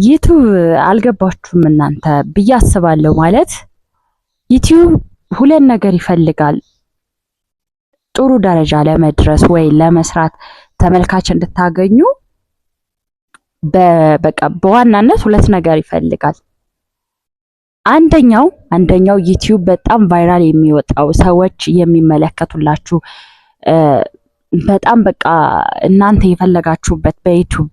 ዩቲዩብ አልገባችሁም እናንተ ብዬ አስባለሁ። ማለት ዩቲዩብ ሁለት ነገር ይፈልጋል ጥሩ ደረጃ ለመድረስ ወይ ለመስራት ተመልካች እንድታገኙ በቃ በዋናነት ሁለት ነገር ይፈልጋል። አንደኛው ዩቲዩብ በጣም ቫይራል የሚወጣው ሰዎች የሚመለከቱላችሁ በጣም በቃ እናንተ የፈለጋችሁበት በዩቲዩብ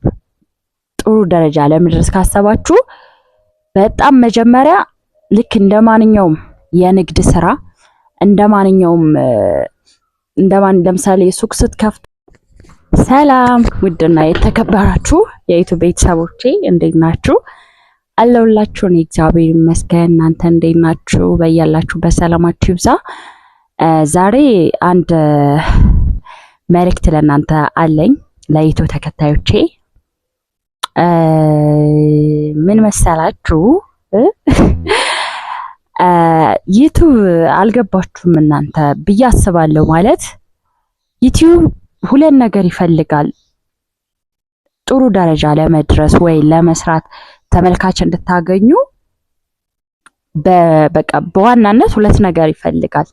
ጥሩ ደረጃ ለመድረስ ካሰባችሁ በጣም መጀመሪያ ልክ እንደማንኛውም የንግድ ስራ እንደማንኛውም ለምሳሌ ሱቅ ስትከፍቱ ሰላም ውድና የተከበራችሁ የዩቲዩብ ቤተሰቦቼ እንዴት ናችሁ? አለሁላችሁ። እኔ እግዚአብሔር ይመስገን። እናንተ እንዴት ናችሁ? በያላችሁበት ሰላማችሁ ይብዛ። ዛሬ አንድ መልእክት ለእናንተ አለኝ ለዩቲዩብ ተከታዮቼ። ምን መሰላችሁ? ዩቲዩብ አልገባችሁም እናንተ ብዬ አስባለሁ። ማለት ዩቲዩብ ሁለት ነገር ይፈልጋል ጥሩ ደረጃ ለመድረስ ወይ ለመስራት ተመልካች እንድታገኙ በቃ በዋናነት ሁለት ነገር ይፈልጋል።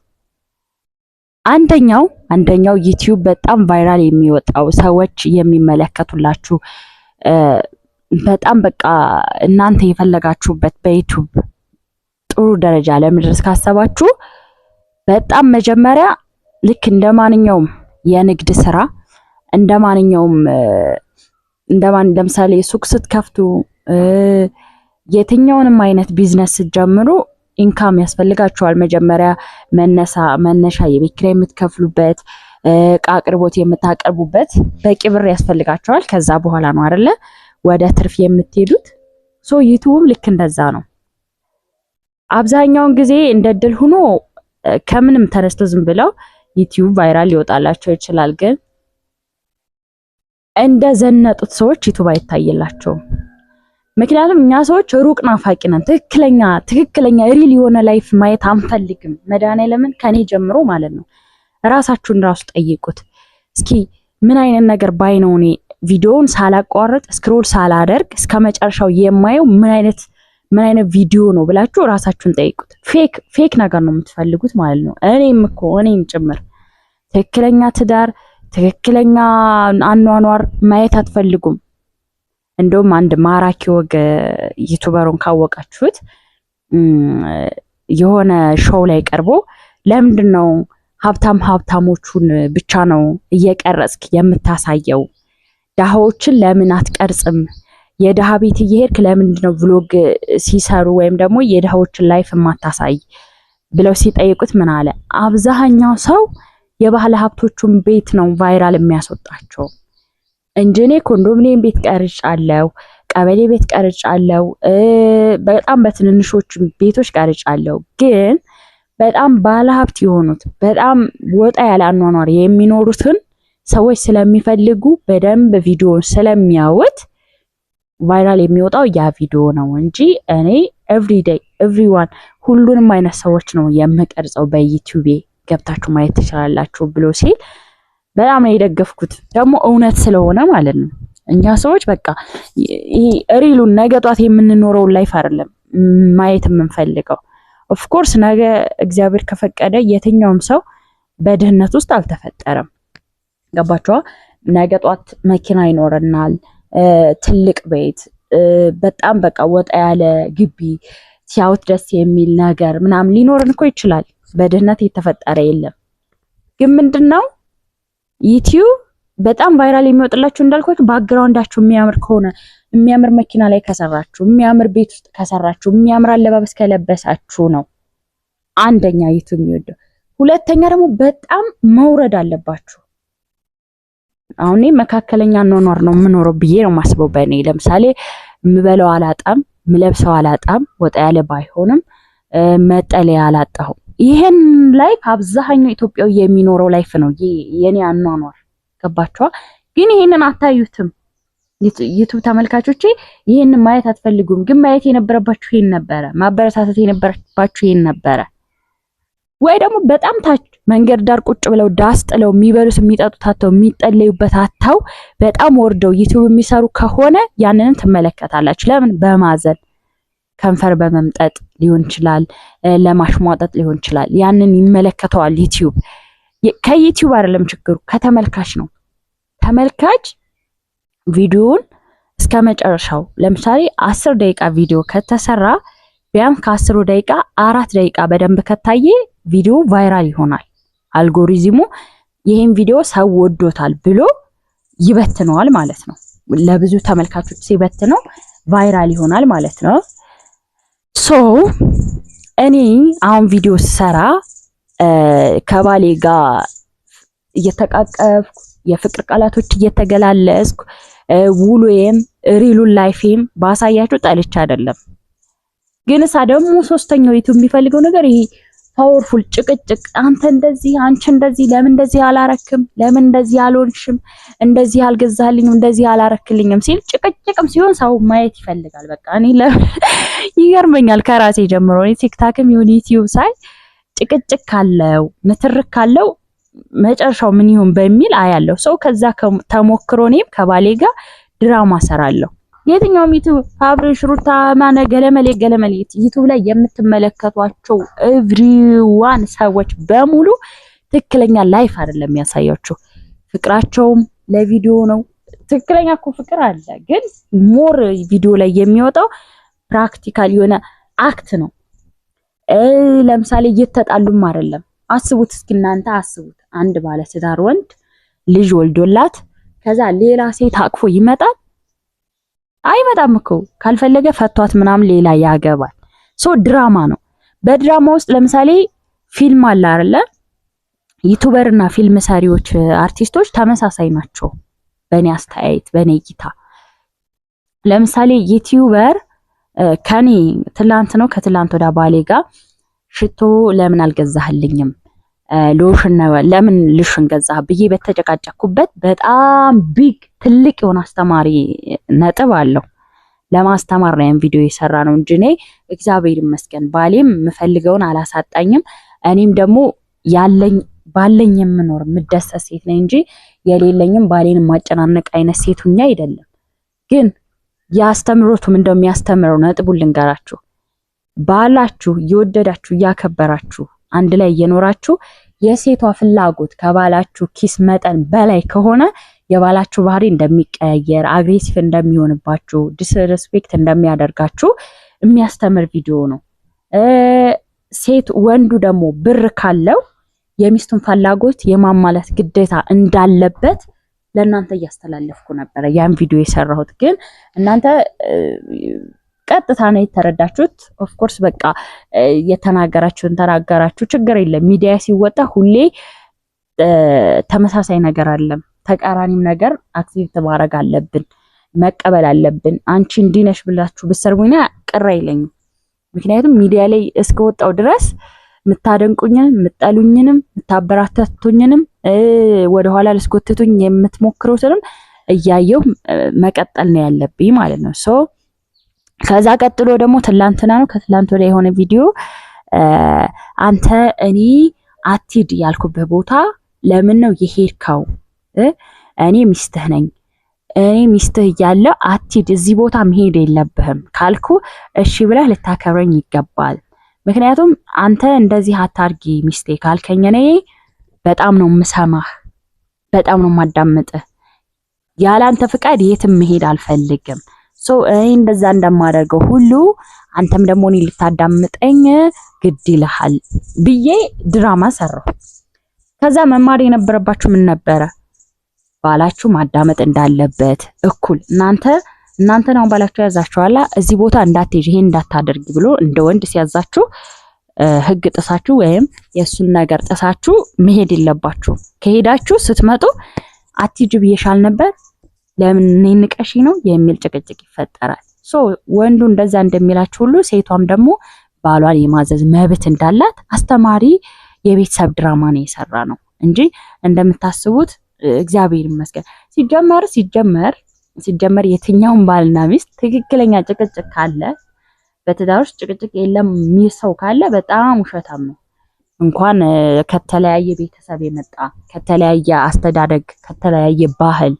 አንደኛው ዩቲዩብ በጣም ቫይራል የሚወጣው ሰዎች የሚመለከቱላችሁ በጣም በቃ እናንተ የፈለጋችሁበት በዩቲዩብ ጥሩ ደረጃ ለመድረስ ካሰባችሁ በጣም መጀመሪያ ልክ እንደማንኛውም የንግድ ስራ እንደማንኛውም ለምሳሌ ሱቅ ስትከፍቱ የትኛውንም አይነት ቢዝነስ ስትጀምሩ ኢንካም ያስፈልጋችኋል። መጀመሪያ መነሻ የቤት ኪራይ የምትከፍሉበት እቃ አቅርቦት የምታቀርቡበት በቂ ብር ያስፈልጋችኋል። ከዛ በኋላ ነው አይደለ ወደ ትርፍ የምትሄዱት። ዩቲዩብም ልክ እንደዛ ነው። አብዛኛውን ጊዜ እንደ እድል ሆኖ ከምንም ተነስቶ ዝም ብለው ዩቲዩብ ቫይራል ሊወጣላቸው ይችላል። ግን እንደ ዘነጡት ሰዎች ዩቲዩብ አይታየላቸውም። ምክንያቱም እኛ ሰዎች ሩቅ ናፋቂ ነን። ትክክለኛ ሪል የሆነ ላይፍ ማየት አንፈልግም። መድኃኒዓለምን ከኔ ጀምሮ ማለት ነው። ራሳችሁን ራሱ ጠይቁት እስኪ ምን አይነት ነገር ባይ ነው እኔ ቪዲዮውን ሳላቋርጥ ስክሮል ሳላደርግ እስከ መጨረሻው የማየው ምን አይነት ቪዲዮ ነው ብላችሁ ራሳችሁን ጠይቁት። ፌክ ነገር ነው የምትፈልጉት ማለት ነው። እኔም ጭምር ትክክለኛ ትዳር፣ ትክክለኛ አኗኗር ማየት አትፈልጉም። እንደውም አንድ ማራኪ ወግ ዩቲዩበሩን ካወቃችሁት የሆነ ሾው ላይ ቀርቦ ለምንድን ነው ሀብታሞቹን ብቻ ነው እየቀረጽክ የምታሳየው? ድሃዎችን ለምን አትቀርጽም? የድሃ ቤት እየሄድክ ለምንድን ነው ቭሎግ ሲሰሩ ወይም ደግሞ የድሃዎችን ላይፍ ማታሳይ ብለው ሲጠይቁት ምን አለ? አብዛኛው ሰው የባለ ሀብቶቹን ቤት ነው ቫይራል የሚያስወጣቸው እንጂ እኔ ኮንዶሚኒየም ቤት ቀርጫለሁ፣ ቀበሌ ቤት ቀርጫለሁ፣ በጣም በትንንሾች ቤቶች ቀርጫለሁ። ግን በጣም ባለ ሀብት የሆኑት በጣም ወጣ ያለ አኗኗር የሚኖሩትን ሰዎች ስለሚፈልጉ በደንብ ቪዲዮ ስለሚያዩት ቫይራል የሚወጣው ያ ቪዲዮ ነው እንጂ እኔ ኤቭሪዴይ ኤቭሪዋን ሁሉንም አይነት ሰዎች ነው የምቀርጸው በዩቲዩብ ገብታችሁ ማየት ትችላላችሁ ብሎ ሲል በጣም ነው የደገፍኩት። ደግሞ እውነት ስለሆነ ማለት ነው። እኛ ሰዎች በቃ ይሄ ሪሉን ነገ ጧት የምንኖረው ላይፍ አይደለም ማየት የምንፈልገው። ኦፍ ኮርስ ነገ እግዚአብሔር ከፈቀደ የትኛውም ሰው በድህነት ውስጥ አልተፈጠረም። ገባችኋ? ነገ ጧት መኪና ይኖረናል፣ ትልቅ ቤት፣ በጣም በቃ ወጣ ያለ ግቢ፣ ሲያዩት ደስ የሚል ነገር ምናምን ሊኖርን እኮ ይችላል። በድህነት የተፈጠረ የለም። ግን ምንድነው ዩቲዩብ በጣም ቫይራል የሚወጥላችሁ እንዳልኳችሁ ባክግራውንዳችሁ የሚያምር ከሆነ፣ የሚያምር መኪና ላይ ከሰራችሁ፣ የሚያምር ቤት ውስጥ ከሰራችሁ፣ የሚያምር አለባበስ ከለበሳችሁ ነው አንደኛ ዩቲዩብ የሚወደው። ሁለተኛ ደግሞ በጣም መውረድ አለባችሁ። አሁን መካከለኛ ኗኗር ነው የምኖረው ብዬ ነው ማስበው። በእኔ ለምሳሌ የምበለው አላጣም፣ የምለብሰው አላጣም፣ ወጣ ያለ ባይሆንም መጠለያ አላጣሁም። ይሄን ላይፍ አብዛኛው ኢትዮጵያዊ የሚኖረው ላይፍ ነው የኔ አኗኗር። ገባችኋ? ግን ይሄንን አታዩትም። ዩቲዩብ ተመልካቾቼ ይሄንን ማየት አትፈልጉም። ግን ማየት የነበረባችሁ ይሄን ነበረ፣ ማበረታታት የነበረባችሁ ይሄን ነበረ። ወይ ደግሞ በጣም መንገድ ዳር ቁጭ ብለው ዳስ ጥለው የሚበሉት የሚጠጡት አተው የሚጠለዩበት አተው በጣም ወርደው ዩቲዩብ የሚሰሩ ከሆነ ያንንም ትመለከታላችሁ። ለምን? በማዘን ከንፈር በመምጠጥ ሊሆን ይችላል፣ ለማሽሟጠጥ ሊሆን ይችላል። ያንን ይመለከተዋል ዩቲዩብ። ከዩቲዩብ አይደለም ችግሩ፣ ከተመልካች ነው። ተመልካች ቪዲዮውን እስከ መጨረሻው ለምሳሌ 10 ደቂቃ ቪዲዮ ከተሰራ ቢያንስ ከ10 ደቂቃ 4 ደቂቃ በደንብ ከታየ ቪዲዮ ቫይራል ይሆናል። አልጎሪዝሙ ይሄን ቪዲዮ ሰው ወዶታል ብሎ ይበትነዋል ማለት ነው። ለብዙ ተመልካቾች ሲበትነው ቫይራል ይሆናል ማለት ነው። ሶ እኔ አሁን ቪዲዮ ስሰራ ከባሌ ጋር እየተቃቀፍኩ የፍቅር ቃላቶች እየተገላለጽኩ ውሎዬም ሪሉን ላይፌም ባሳያችሁ ጠልቻ አይደለም። ግን እሳ ደግሞ ሶስተኛው ዩቲዩብ የሚፈልገው ነገር ይሄ ፓወርፉል ጭቅጭቅ፣ አንተ እንደዚህ አንቺ እንደዚህ፣ ለምን እንደዚህ አላረክም፣ ለምን እንደዚህ አልሆንሽም፣ እንደዚህ አልገዛልኝም፣ እንደዚህ አላረክልኝም ሲል ጭቅጭቅም ሲሆን ሰው ማየት ይፈልጋል። በቃ እኔ ይገርመኛል ከራሴ ጀምሮ እኔ ቲክታክም ይሁን ዩቲዩብ ሳይ ጭቅጭቅ ካለው ንትርክ ካለው መጨረሻው ምን ይሁን በሚል አያለው። ሰው ከዛ ተሞክሮ እኔም ከባሌ ጋር ድራማ ሰራለሁ። የትኛውም ዩቲዩብ አብሬሽ ሩታ ማነ ገለመሌ ዩቲዩብ ላይ የምትመለከቷቸው ኤቭሪዋን ሰዎች በሙሉ ትክክለኛ ላይፍ አይደለም የሚያሳያችሁ። ፍቅራቸውም ለቪዲዮ ነው። ትክክለኛ እኮ ፍቅር አለ፣ ግን ሞር ቪዲዮ ላይ የሚወጣው ፕራክቲካል የሆነ አክት ነው። ለምሳሌ እየተጣሉም አይደለም። አስቡት እስኪ እናንተ አስቡት፣ አንድ ባለትዳር ወንድ ልጅ ወልዶላት ከዛ ሌላ ሴት አቅፎ ይመጣል? አይመጣም እኮ። ካልፈለገ ፈቷት ምናምን ሌላ ያገባል። ሶ ድራማ ነው። በድራማ ውስጥ ለምሳሌ ፊልም አለ አይደለ? ዩቲዩበር እና ፊልም ሰሪዎች አርቲስቶች ተመሳሳይ ናቸው በእኔ አስተያየት፣ በእኔ እይታ። ለምሳሌ ዩቲዩበር ከኔ ከትላንት ወደ ባሌ ጋር ሽቶ ለምን አልገዛህልኝም፣ ሎሽን ለምን ልሽን ገዛህ ብዬ በተጨቃጨኩበት በጣም ቢግ ትልቅ የሆነ አስተማሪ ነጥብ አለው። ለማስተማር ነው ያን ቪዲዮ የሰራ ነው እንጂ እኔ እግዚአብሔር ይመስገን ባሌም የምፈልገውን አላሳጣኝም። እኔም ደግሞ ባለኝ የምኖር የምደሰት ሴት ነኝ እንጂ የሌለኝም ባሌን ማጨናነቅ አይነት ሴት ሁኛ አይደለም። ግን ያስተምሮቱም እንደሚያስተምረው ነጥቡን ልንገራችሁ። ባላችሁ እየወደዳችሁ እያከበራችሁ አንድ ላይ እየኖራችሁ የሴቷ ፍላጎት ከባላችሁ ኪስ መጠን በላይ ከሆነ የባላችሁ ባህሪ እንደሚቀያየር፣ አግሬሲቭ እንደሚሆንባችሁ፣ ዲስሪስፔክት እንደሚያደርጋችሁ የሚያስተምር ቪዲዮ ነው። ወንዱ ደግሞ ብር ካለው የሚስቱን ፍላጎት የማሟላት ግዴታ እንዳለበት ለእናንተ እያስተላለፍኩ ነበረ ያን ቪዲዮ የሰራሁት። ግን እናንተ ቀጥታ ነው የተረዳችሁት። ኦፍ ኮርስ በቃ የተናገራችሁን ተናገራችሁ፣ ችግር የለም። ሚዲያ ሲወጣ ሁሌ ተመሳሳይ ነገር አለም፣ ተቃራኒም ነገር አክቲቪቲ ማድረግ አለብን፣ መቀበል አለብን። አንቺ እንዲነሽ ብላችሁ ብትሰርቡኝና ቅር አይለኝም። ምክንያቱም ሚዲያ ላይ እስከወጣው ድረስ የምታደንቁኝንም የምትጠሉኝንም የምታበራታቱኝንም ወደኋላ ልስጎትቱኝ የምትሞክሩትንም እያየው መቀጠል ነው ያለብኝ ማለት ነው። ሶ ከዛ ቀጥሎ ደግሞ ትላንትና ነው ከትላንት ወዲያ የሆነ ቪዲዮ አንተ እኔ አትሂድ ያልኩበት ቦታ ለምን ነው የሄድከው? እኔ ሚስትህ ነኝ። እኔ ሚስትህ እያለ አትሂድ እዚህ ቦታ መሄድ የለብህም ካልኩ እሺ ብለህ ልታከብረኝ ይገባል። ምክንያቱም አንተ እንደዚህ አታርጊ ሚስቴ ካልከኝ እኔ በጣም ነው የምሰማህ፣ በጣም ነው የማዳምጥህ። ያለ አንተ ፍቃድ የትም መሄድ አልፈልግም። ሶ እኔ እንደዛ እንደማደርገው ሁሉ አንተም ደግሞ እኔ ልታዳምጠኝ ግድ ይልሃል ብዬ ድራማ ሰራው። ከዛ መማር የነበረባችሁ ምን ነበረ? ባላችሁ ማዳመጥ እንዳለበት እኩል እናንተ ነው ባላችሁ ያዛችኋላ እዚህ ቦታ እንዳትሄጂ ይሄን እንዳታደርጊ ብሎ እንደ ወንድ ሲያዛችሁ ህግ ጥሳችሁ ወይም የሱን ነገር ጥሳችሁ መሄድ የለባችሁ። ከሄዳችሁ ስትመጡ አትሂጂ ብዬሻል ነበር ለምን ንቀሺ ነው የሚል ጭቅጭቅ ይፈጠራል። ሶ ወንዱ እንደዛ እንደሚላችሁ ሁሉ ሴቷም ደግሞ ባሏን የማዘዝ መብት እንዳላት አስተማሪ የቤተሰብ ድራማ ነው የሰራ ነው እንጂ እንደምታስቡት እግዚአብሔር ይመስገን። ሲጀመር የትኛውም ባልና ሚስት ትክክለኛ ጭቅጭቅ ካለ በትዳር ውስጥ ጭቅጭቅ የለም የሚል ሰው ካለ በጣም ውሸታም ነው። እንኳን ከተለያየ ቤተሰብ የመጣ ከተለያየ አስተዳደግ ከተለያየ ባህል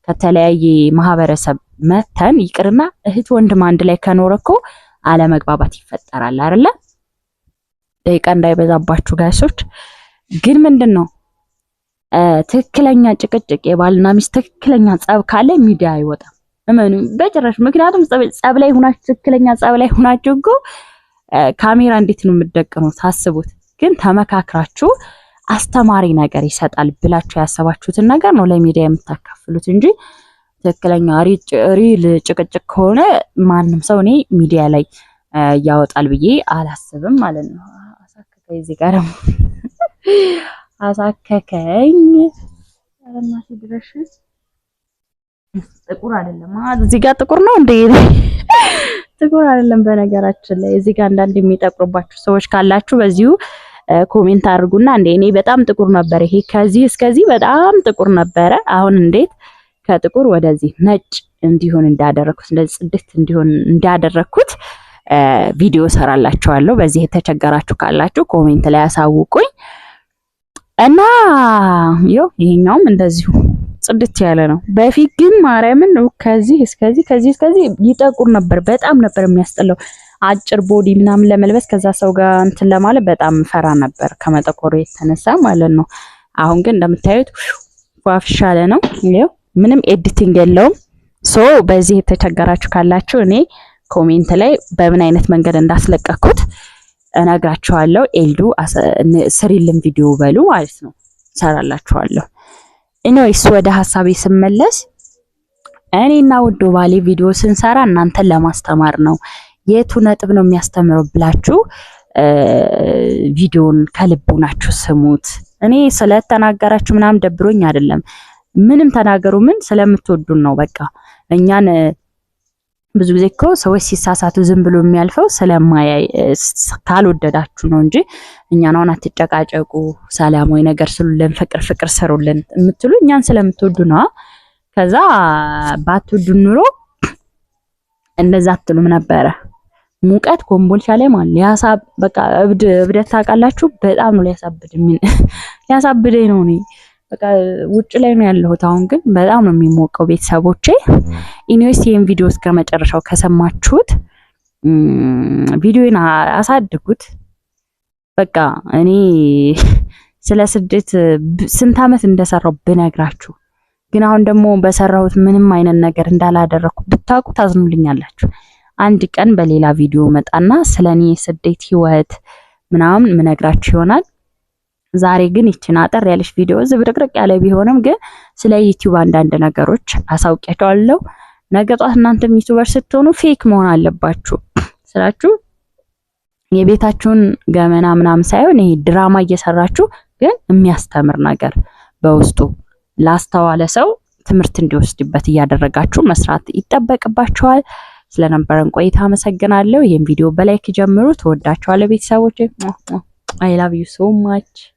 ከተለያየ ማህበረሰብ መተን ይቅርና እህት ወንድም አንድ ላይ ከኖረ እኮ አለመግባባት ይፈጠራል አይደለ? ደቂቃ እንዳይበዛባችሁ ጋይሶች። ግን ምንድነው ትክክለኛ ጭቅጭቅ የባልና ሚስት ትክክለኛ ጸብ ካለ ሚዲያ አይወጣም። እመኑ በጭራሽ። ምክንያቱም ጸብ ላይ ሆናችሁ ትክክለኛ ጸብ ላይ ሆናችሁ እኮ ካሜራ እንዴት ነው የምትደቅኑት? አስቡት። ግን ተመካክራችሁ አስተማሪ ነገር ይሰጣል ብላችሁ ያሰባችሁትን ነገር ነው ለሚዲያ የምታካፍሉት እንጂ ትክክለኛ ሪል ጭቅጭቅ ከሆነ ማንም ሰው እኔ ሚዲያ ላይ ያወጣል ብዬ አላስብም ማለት ነው። አሳከከኝ እዚህ ጋር ደግሞ አሳከከኝ። አረማሲ ድረሽ ጥቁር አይደለም እዚህ ጋር ጥቁር ነው እንዴ? ጥቁር አይደለም። በነገራችን ላይ እዚህ ጋር አንዳንድ የሚጠቁርባችሁ ሰዎች ካላችሁ በዚሁ ኮሜንት አድርጉና እንዴ እኔ በጣም ጥቁር ነበር፣ ይሄ ከዚህ እስከዚህ በጣም ጥቁር ነበረ፣ አሁን እንዴት ከጥቁር ወደዚህ ነጭ እንዲሆን እንዳደረኩት እንደዚህ ጽድት እንዲሆን እንዳደረኩት ቪዲዮ ሰራላችኋለሁ። በዚህ የተቸገራችሁ ካላችሁ ኮሜንት ላይ አሳውቁኝ እና ይሄኛውም እንደዚሁ ጽድት ያለ ነው። በፊት ግን ማርያምን ከዚህ እስከዚህ ይጠቁር ነበር። በጣም ነበር የሚያስጠላው አጭር ቦዲ ምናምን ለመልበስ ከዛ ሰው ጋር እንትን ለማለት በጣም ፈራ ነበር ከመጠቆሩ የተነሳ ማለት ነው። አሁን ግን እንደምታዩት ዋፍሻለ ነው። ምንም ኤዲቲንግ የለውም። ሶ በዚህ የተቸገራችሁ ካላችሁ እኔ ኮሜንት ላይ በምን አይነት መንገድ እንዳስለቀኩት እነግራችኋለሁ። ኤልዱ ስሪልን ቪዲዮ በሉ ማለት ነው፣ ሰራላችኋለሁ። እኔስ ወደ ሐሳቤ ስመለስ እኔና ውዱ ባሌ ቪዲዮ ስንሰራ እናንተን ለማስተማር ነው። የቱ ነጥብ ነው የሚያስተምረው ብላችሁ ቪዲዮን ከልቡ ናችሁ ስሙት። እኔ ስለተናገራችሁ ምናምን ደብሮኝ አይደለም። ምንም ተናገሩ፣ ምን ስለምትወዱን ነው። በቃ እኛን ብዙ ጊዜ እኮ ሰዎች ሲሳሳቱ ዝም ብሎ የሚያልፈው ስለማያይ ካልወደዳችሁ ነው እንጂ እኛን አሁን አትጨቃጨቁ፣ ሰላማዊ ነገር ስሩልን፣ ፍቅር ሰሩልን የምትሉ እኛን ስለምትወዱ ነው። ከዛ ባትወዱን ኑሮ እንደዛ አትሉም ነበረ። ሙቀት ኮምቦልቻ ላይ ማለት ያሳብ በቃ እብደት ታውቃላችሁ። በጣም ነው ሊያሳብደኝ ነው። እኔ በቃ ውጭ ላይ ነው ያለሁት አሁን፣ ግን በጣም ነው የሚሞቀው ቤተሰቦቼ። ኢኒዌይስ ይሄን ቪዲዮ እስከ መጨረሻው ከሰማችሁት ቪዲዮን አሳድጉት። በቃ እኔ ስለ ስደት ስንት ዓመት እንደሰራው ብነግራችሁ፣ ግን አሁን ደግሞ በሰራሁት ምንም አይነት ነገር እንዳላደረኩ ብታውቁ ታዝኑልኛላችሁ። አንድ ቀን በሌላ ቪዲዮ መጣና ስለኔ ስደት ህይወት ምናምን ምነግራችሁ ይሆናል። ዛሬ ግን ይችን አጠር ያለች ቪዲዮ ዝብርቅርቅ ያለ ቢሆንም ግን ስለ ዩቲዩብ አንዳንድ ነገሮች አሳውቂያችኋለሁ። ነገ ጧት እናንተም ዩቲዩበር ስትሆኑ ፌክ መሆን አለባችሁ ስላችሁ የቤታችሁን ገመና ምናምን ሳይሆን ይሄ ድራማ እየሰራችሁ ግን የሚያስተምር ነገር በውስጡ ላስተዋለ ሰው ትምህርት እንዲወስድበት እያደረጋችሁ መስራት ይጠበቅባችኋል። ስለነበረን ቆይታ አመሰግናለሁ። ይሄን ቪዲዮ በላይክ ጀምሩ። ተወዳችኋለሁ ቤተሰቦቼ። I love you so much.